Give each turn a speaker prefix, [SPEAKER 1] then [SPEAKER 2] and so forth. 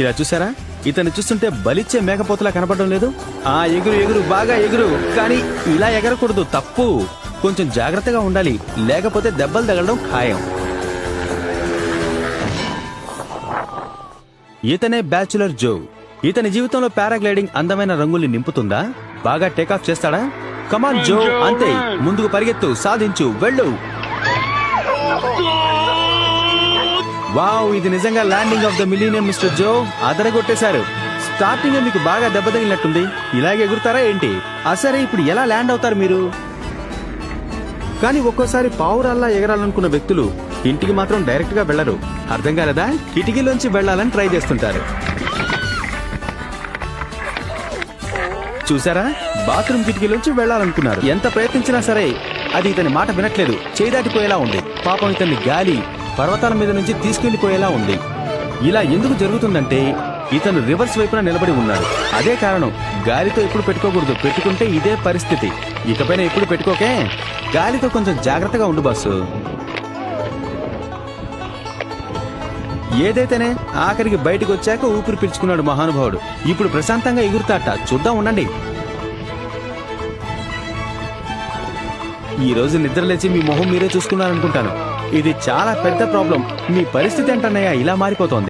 [SPEAKER 1] ఇలా చూసారా, ఇతను చూస్తుంటే బలిచ్చే మేకపోతలా కనపడడం లేదు. ఆ ఎగురు ఎగురు, బాగా ఎగురు, కానీ ఇలా ఎగరకూడదు, తప్పు. కొంచెం జాగ్రత్తగా ఉండాలి, లేకపోతే దెబ్బలు తగలడం ఖాయం. ఇతనే బ్యాచులర్ జో. ఇతని జీవితంలో పారాగ్లైడింగ్ అందమైన రంగుల్ని నింపుతుందా? బాగా టేకాఫ్ చేస్తాడా? కమాన్ జో, అంతే, ముందుకు పరిగెత్తు, సాధించు, వెళ్ళు. వావ్, ఇది నిజంగా landing of the millennium mister Joe. అదరగొట్టేశారు. స్టార్టింగ్ మీకు బాగా దెబ్బ తగిలినట్టుంది. ఇలాగే ఎగురుతారా ఏంటి? సరే, ఇప్పుడు ఎలా ల్యాండ్ అవుతారు మీరు? కానీ ఒక్కోసారి పావురాల్లా ఎగరాలనుకున్న వ్యక్తులు ఇంటికి మాత్రం డైరెక్ట్ గా వెళ్లరు. అర్థం కాలేదా? కిటికీలోంచి వెళ్లాలని ట్రై చేస్తుంటారు. చూసారా, బాత్రూమ్ కిటికీలోంచి వెళ్లాలనుకున్నారు. ఎంత ప్రయత్నించినా సరే అది ఇతని మాట వినట్లేదు. చేయి దాటిపోయేలా ఉంది. పాపం ఇతన్ని గాలి పర్వతాల మీద నుంచి తీసుకెళ్లిపోయేలా ఉంది. ఇలా ఎందుకు జరుగుతుందంటే ఇతను రివర్స్ వైపున నిలబడి ఉన్నాడు. అదే కారణం. గాలితో ఎప్పుడు పెట్టుకోకూడదు, పెట్టుకుంటే ఇదే పరిస్థితి. ఇకపైన ఎప్పుడు పెట్టుకోకే. గాలితో కొంచెం జాగ్రత్తగా ఉండు బాసు. ఏదైతేనే ఆఖరికి బయటకు వచ్చాక ఊపిరి పీల్చుకున్నాడు మహానుభావుడు. ఇప్పుడు ప్రశాంతంగా ఎగురుతాట. చూద్దాం, ఉండండి. ఈ రోజు నిద్రలేచి మీ మొహం మీరే చూసుకున్నారనుకుంటాను. ఇది చాలా పెద్ద ప్రాబ్లం. మీ పరిస్థితి ఏంటన్నయ్య ఇలా మారిపోతోంది?